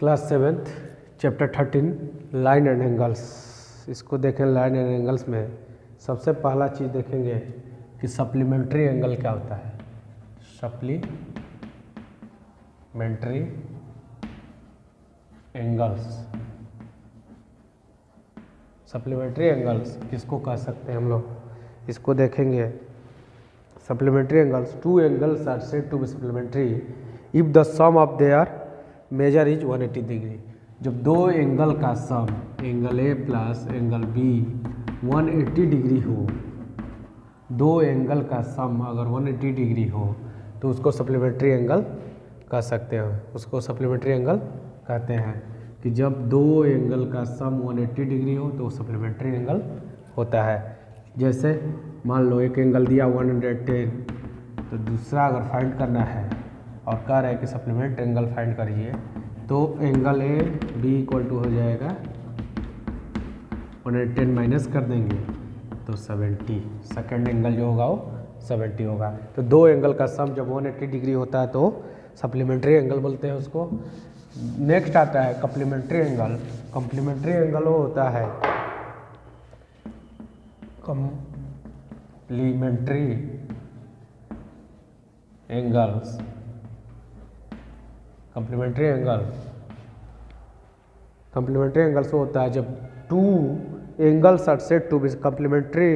Class 7th chapter 13 line and angles. इसको देखें। Line and angles में सबसे पहला चीज़ देखेंगे कि सप्लीमेंट्री एंगल क्या होता है। सप्लीमेंट्री एंगल्स, सप्लीमेंट्री एंगल्स किसको कह सकते हैं हम लोग, इसको देखेंगे। Supplementary angles, two angles are said to be supplementary if the sum of their measure is 180 degree. जब दो एंगल का sum, angle A plus angle B 180 degree हो, दो एंगल का सम अगर 180 डिग्री हो तो उसको सप्लीमेंट्री एंगल कह सकते हैं। उसको सप्लीमेंट्री एंगल कहते हैं कि जब दो एंगल का सम 180 डिग्री हो तो सप्लीमेंट्री एंगल होता है। जैसे मान लो एक एंगल दिया 110, तो दूसरा अगर फाइंड करना है और कह रहा है कि सप्लीमेंट एंगल फाइंड करिए, तो angle A B equal to हो जाएगा 110 माइनस कर देंगे तो 70, सेकेंड एंगल जो होगा वो 70 होगा। तो दो एंगल का सम जब 180 डिग्री होता है तो सप्लीमेंट्री एंगल बोलते हैं उसको। नेक्स्ट आता है कम्प्लीमेंट्री एंगल। कम्प्लीमेंट्री एंगल वो होता है कम्प्लीमेंट्री एंगल्स, कम्प्लीमेंट्री एंगल्स होता है जब two angles are said to be complementary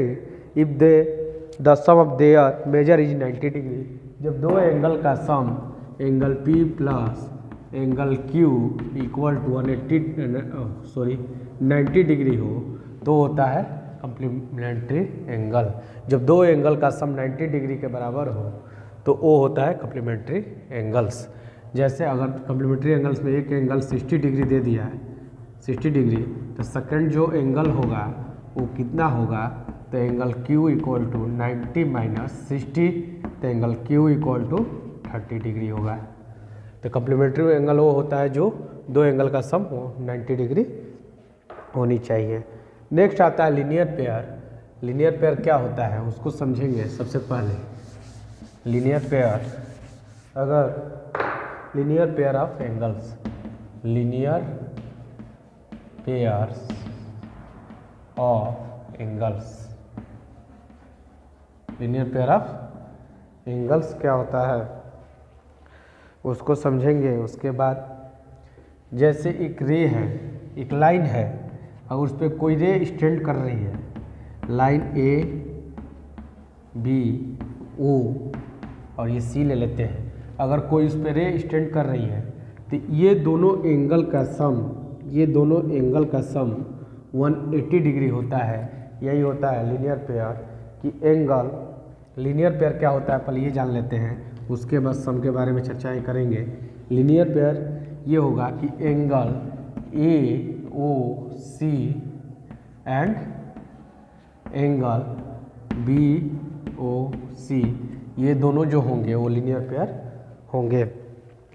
if they the sum of their measure is 90 degree. जब दो एंगल का sum angle P plus angle Q equal to 90 degree हो तो होता है कम्प्लीमेंट्री एंगल। जब दो एंगल का सम 90 डिग्री के बराबर हो तो वो होता है कम्प्लीमेंट्री एंगल्स। जैसे अगर कम्प्लीमेंट्री एंगल्स में एक एंगल 60 डिग्री दे दिया है, 60 डिग्री, तो सेकंड जो एंगल होगा वो कितना होगा, तो angle Q equal to 90 minus 60, तो angle Q equal to 30 degree होगा। तो कम्प्लीमेंट्री एंगल वो होता है जो दो एंगल का सम हो 90 डिग्री होनी चाहिए। नेक्स्ट आता है लीनियर पेयर। लीनियर पेयर क्या होता है उसको समझेंगे। सबसे पहले लीनियर पेयर, अगर linear pair of angles, linear pairs of angles, linear pair of angles क्या होता है उसको समझेंगे। उसके बाद जैसे एक रे है, एक लाइन है, और उस पर कोई रे स्टैंड कर रही है, लाइन ए बी ओ और ये सी ले लेते हैं। अगर कोई उस पर रे स्टैंड कर रही है तो ये दोनों एंगल का सम, ये दोनों एंगल का सम 180 डिग्री होता है। यही होता है लीनियर पेयर कि एंगल, लीनियर पेयर क्या होता है पहले ये जान लेते हैं, उसके बाद सम के बारे में चर्चाएं करेंगे। लीनियर पेयर ये होगा कि angle A O C and angle B O C, ये दोनों जो होंगे वो लीनियर पेयर होंगे।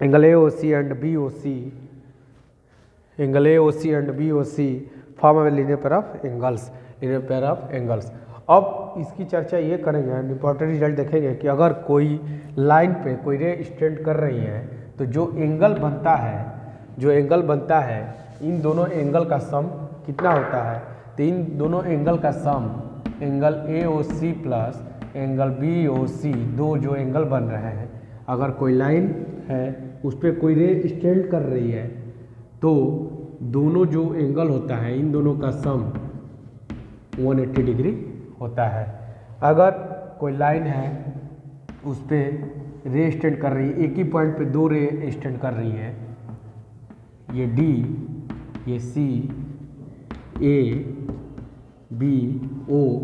Angle A O C and B O C, angle A O C and B O C form of linear pair of angles, linear pair of angles. अब इसकी चर्चा ये करेंगे, इंपॉर्टेंट रिजल्ट देखेंगे कि अगर कोई लाइन पे कोई रे स्टैंड कर रही है तो जो एंगल बनता है, जो एंगल बनता है, इन दोनों एंगल का सम कितना होता है, तो इन दोनों एंगल का sum angle A O C plus angle B O C, दो जो एंगल बन रहे हैं, अगर कोई लाइन है उस पर कोई रे स्टैंड कर रही है तो दोनों जो एंगल होता है इन दोनों का सम 180 डिग्री होता है। अगर कोई लाइन है उस पर रे स्टैंड कर रही है, एक ही पॉइंट पे दो रे स्टैंड कर रही है, ये डी, ये सी, ए बी ओ,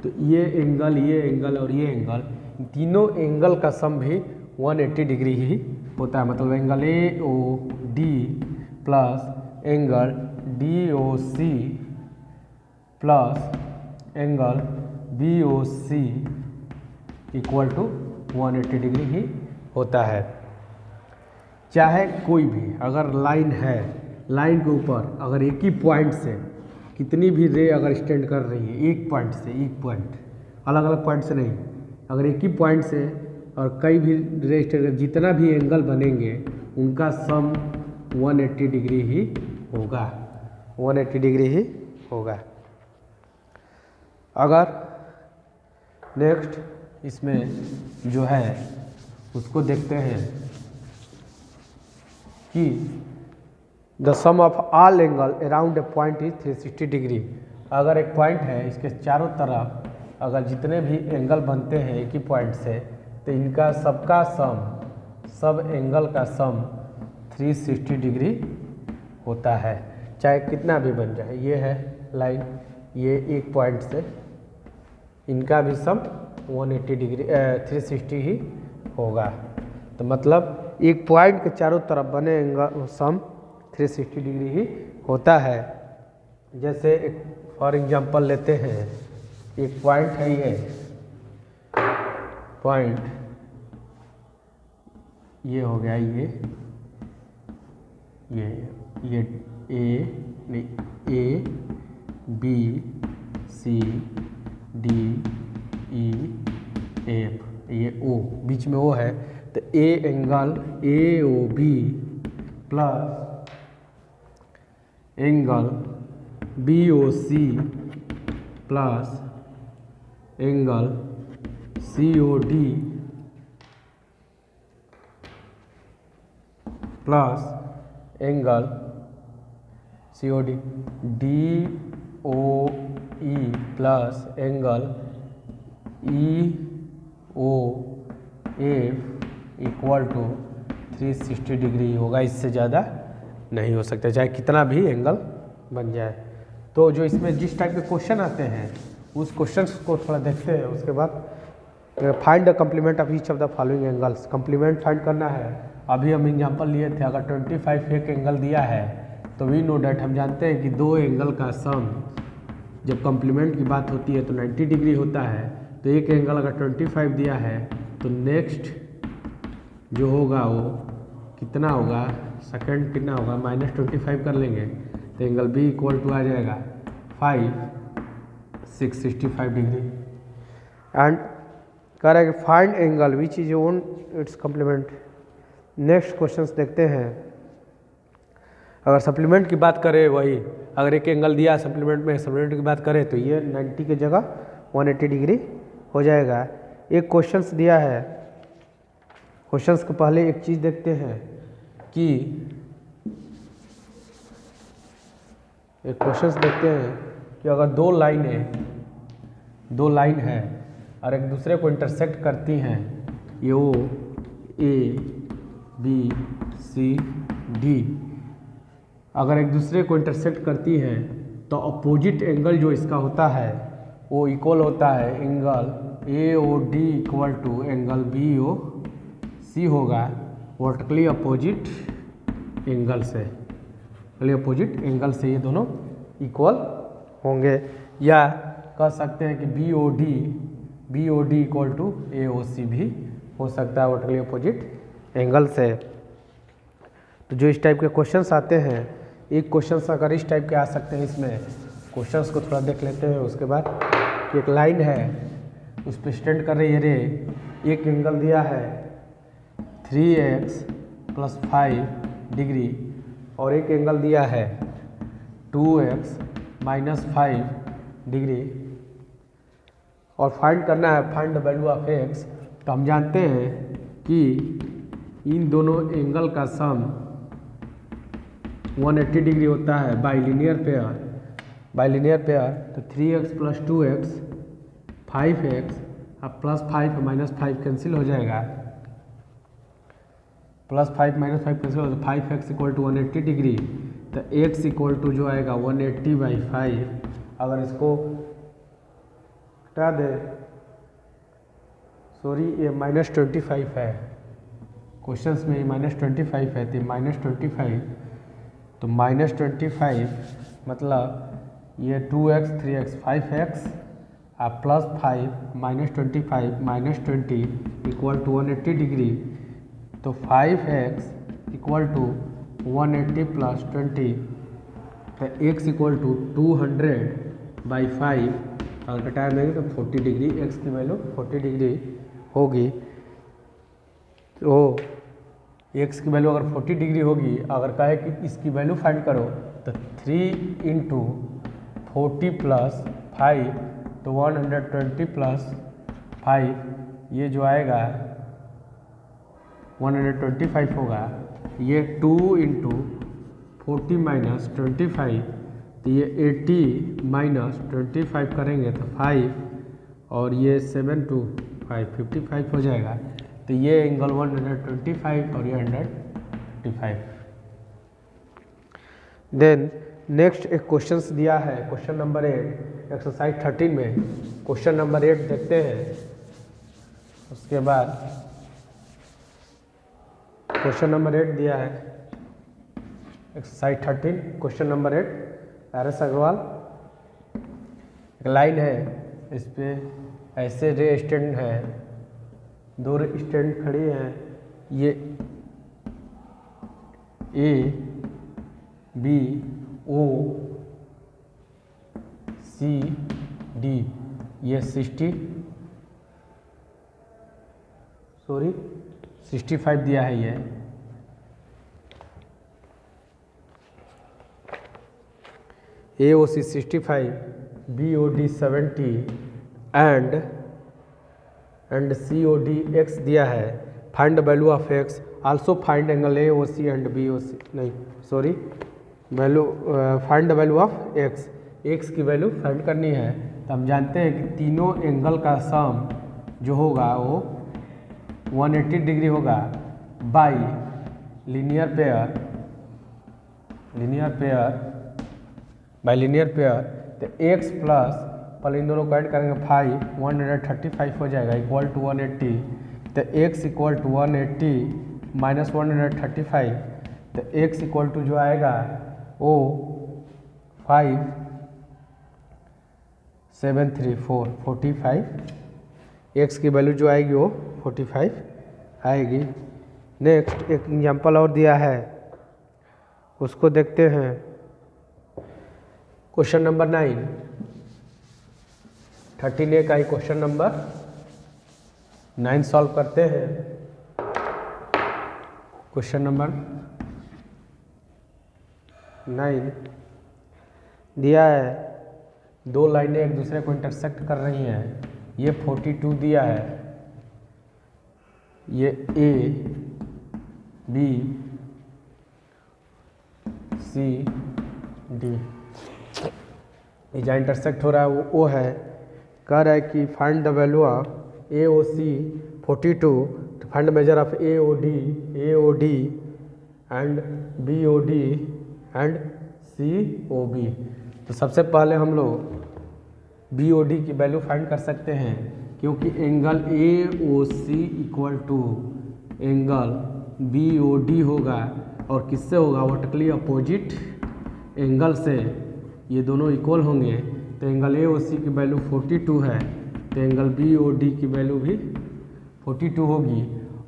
तो ये एंगल और ये एंगल, तीनों एंगल का सम भी 180 डिग्री ही होता है। मतलब angle A O D plus angle D O C plus angle B O C equal to 180 degree ही होता है। चाहे कोई भी अगर लाइन है, लाइन के ऊपर अगर एक ही पॉइंट से कितनी भी रे अगर स्टैंड कर रही है, एक पॉइंट से, एक पॉइंट, अलग अलग पॉइंट से नहीं, अगर एक ही पॉइंट से और कई भी रे स्टैंड, जितना भी एंगल बनेंगे उनका सम 180 डिग्री ही होगा, 180 डिग्री ही होगा। अगर नेक्स्ट इसमें जो है उसको देखते हैं कि the sum of all angle around a point is 360 degree. अगर एक पॉइंट है, इसके चारों तरफ अगर जितने भी एंगल बनते हैं एक ही पॉइंट से, तो इनका सबका सम, सब एंगल का सम 360 डिग्री होता है, चाहे कितना भी बन जाए। ये है लाइन, ये एक पॉइंट से, इनका भी सम 180 डिग्री 360 ही होगा। तो मतलब एक पॉइंट के चारों तरफ बने एंगल सम 360 डिग्री ही होता है। जैसे एक फॉर एग्जांपल लेते हैं, एक पॉइंट है, ये पॉइंट ये हो गया, ये A B C D E F, ये ओ, बीच में ओ है, तो A angle A O B plus angle B O C plus angle C O D plus angle C O D D O E plus angle E O F equal to 360 degree होगा। इससे ज़्यादा नहीं हो सकता, चाहे कितना भी angle बन जाए। तो जो इसमें जिस टाइप के क्वेश्चन आते हैं उस क्वेश्चंस को थोड़ा देखते हैं। उसके बाद find the complement of each of the following angles, complement find करना है। अभी हम एग्जांपल लिए थे, अगर 25 एक एंगल दिया है तो वी नो डैट, हम जानते हैं कि दो एंगल का सम जब कम्प्लीमेंट की बात होती है तो 90 डिग्री होता है। तो एक एंगल अगर 25 दिया है तो नेक्स्ट जो होगा वो कितना होगा, सेकंड कितना होगा, -25 कर लेंगे तो एंगल बी इक्वल टू आ जाएगा 665 डिग्री। एंड कह रहा है कि find angle which is own it's complement. Next questions देखते हैं। अगर सप्लीमेंट की बात करें, वही अगर एक एंगल दिया सप्लीमेंट में, सप्लीमेंट की बात करें तो ये 90 की जगह 180 डिग्री हो जाएगा। एक क्वेश्चंस दिया है, क्वेश्चंस के पहले एक चीज़ देखते हैं कि एक क्वेश्चंस देखते हैं कि अगर दो लाइन है और एक दूसरे को इंटरसेक्ट करती हैं, ये ओ ए बी सी डी अगर एक दूसरे को इंटरसेक्ट करती हैं तो अपोजिट एंगल जो इसका होता है वो इक्वल होता है angle A O D equal to angle B O C होगा, वर्टिकली अपोजिट एंगल से, अपोजिट एंगल से ये दोनों इक्वल होंगे। या कह सकते हैं कि B O D equal to A O C भी हो सकता है वर्टिकली अपोजिट एंगल से। तो जो इस टाइप के क्वेश्चंस आते हैं, एक क्वेश्चंस अगर इस टाइप के आ सकते हैं, इसमें क्वेश्चंस को थोड़ा देख लेते हैं। उसके बाद एक लाइन है, उस पर स्टैंड कर रही है रे, एक एंगल दिया है 3x + 5 डिग्री और एक एंगल दिया है 2x - 5 डिग्री और फाइंड करना है, find the value of x। तो हम जानते हैं कि इन दोनों एंगल का सम 180 डिग्री होता है बाइलिनियर पेयर। तो 3x + 2x 5x, अब +5 -5 कैंसिल हो जाएगा, +5 -5 कैंसिल हो, 5x = 180 डिग्री। तो x = जो आएगा 180/5। अगर इसको हटा दे, सॉरी ये -25 है, क्वेश्चंस में -25 है, तो -25, तो -25 मतलब ये 2x 3x 5x आप +5 -25 -20 = 180 डिग्री। तो 5x = 180 + 20, तो x = 200/5। अगर घटाया देंगे तो 40 डिग्री, x की वैल्यू 40 डिग्री होगी। तो एक्स की वैल्यू अगर 40 डिग्री होगी, अगर कहे कि इसकी वैल्यू फाइंड करो तो 3 इंटू 40 प्लस 5 तो 120 प्लस 5, ये जो आएगा 125 होगा। ये 2 इंटू 40 माइनस 25 तो ये 80 माइनस 25 करेंगे तो 5 और ये 7 to 5 55 हो जाएगा। तो ये एंगल 125 और ये 125। देन नेक्स्ट एक क्वेश्चन दिया है, क्वेश्चन नंबर 8 एक्सरसाइज 13 में। क्वेश्चन नंबर 8 देखते हैं, उसके बाद क्वेश्चन नंबर 8 दिया है एक्सरसाइज 13 क्वेश्चन नंबर 8 आर.एस. अग्रवाल। एक लाइन है, इस पे ऐसे रे स्टैंड है, दो रे स्टैंड खड़ी हैं, ये A B O C D, ये 65 दिया है। ये AOC 65, BOD 70 and COD x दिया है। Find value of x, also find angle AOC and BOC, नहीं sorry, value find the value of x की वैल्यू फाइंड करनी है। तो हम जानते हैं कि तीनों एंगल का सम जो होगा वो 180 डिग्री होगा बाई लीनियर पेयर। तो x प्लस पहले इन दोनों को ऐड करेंगे 5 135 हो जाएगा इक्वल टू 180। तो x इक्वल टू 180 माइनस 135, तो x इक्वल टू जो आएगा वो 5,734 x की वैल्यू जो आएगी वो 45 आएगी। नेक्स्ट एक एग्जाम्पल और दिया है, उसको देखते हैं। क्वेश्चन नंबर 9 13A का ही क्वेश्चन नंबर 9 सॉल्व करते हैं। क्वेश्चन नंबर 9 दिया है, दो लाइनें एक दूसरे को इंटरसेक्ट कर रही हैं। ये 42 दिया है, ये A B C D, ये जहाँ इंटरसेक्ट हो रहा है वो है। कह रहा है कि find the value of AOC 42 to find measure of AOD and BOD and COB। तो सबसे पहले हम लोग BOD की वैल्यू फाइंड कर सकते हैं, क्योंकि angle AOC equal to angle BOD होगा, और किससे होगा, वर्टिकली अपोजिट एंगल से ये दोनों इक्वल होंगे। तो एंगल AOC की वैल्यू 42 है, तो एंगल BOD की वैल्यू भी 42 होगी।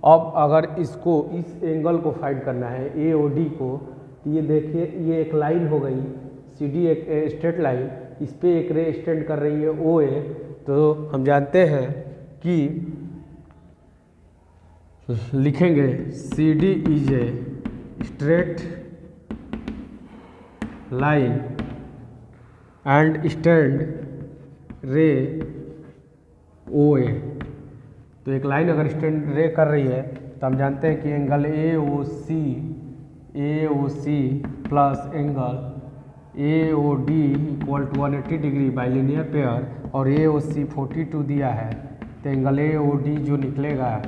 अब अगर इसको, इस एंगल को फाइंड करना है AOD को, तो ये देखिए, ये एक लाइन हो गई CD, एक स्ट्रेट लाइन, इस पे एक रे स्टैंड कर रही है OA। तो हम जानते हैं कि लिखेंगे CD is a straight line and stand रे OA। तो एक लाइन अगर स्टैंड रे कर रही है तो हम जानते हैं कि angle AOC plus angle AOD equal to 180 degree by linear pair, और AOC 42 दिया है। तो एंगल AOD जो निकलेगा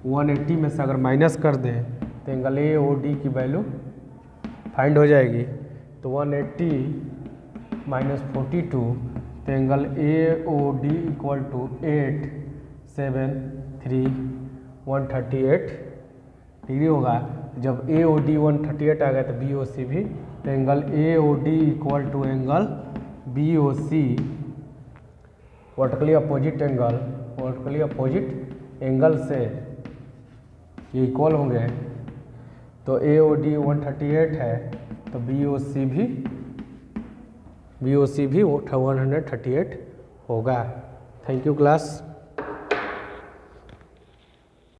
180 में से अगर माइनस कर दें तो एंगल AOD की वैल्यू फाइंड हो जाएगी। तो 180 माइनस 42, तो angle AOD equal to 873 degree होगा। जब AOD 138 आ गया तो BOC भी, तो angle AOD equal to angle BOC vertically opposite angle से ये इक्वल होंगे। तो AOD 138 है, तो BOC भी 138 होगा। Thank you class.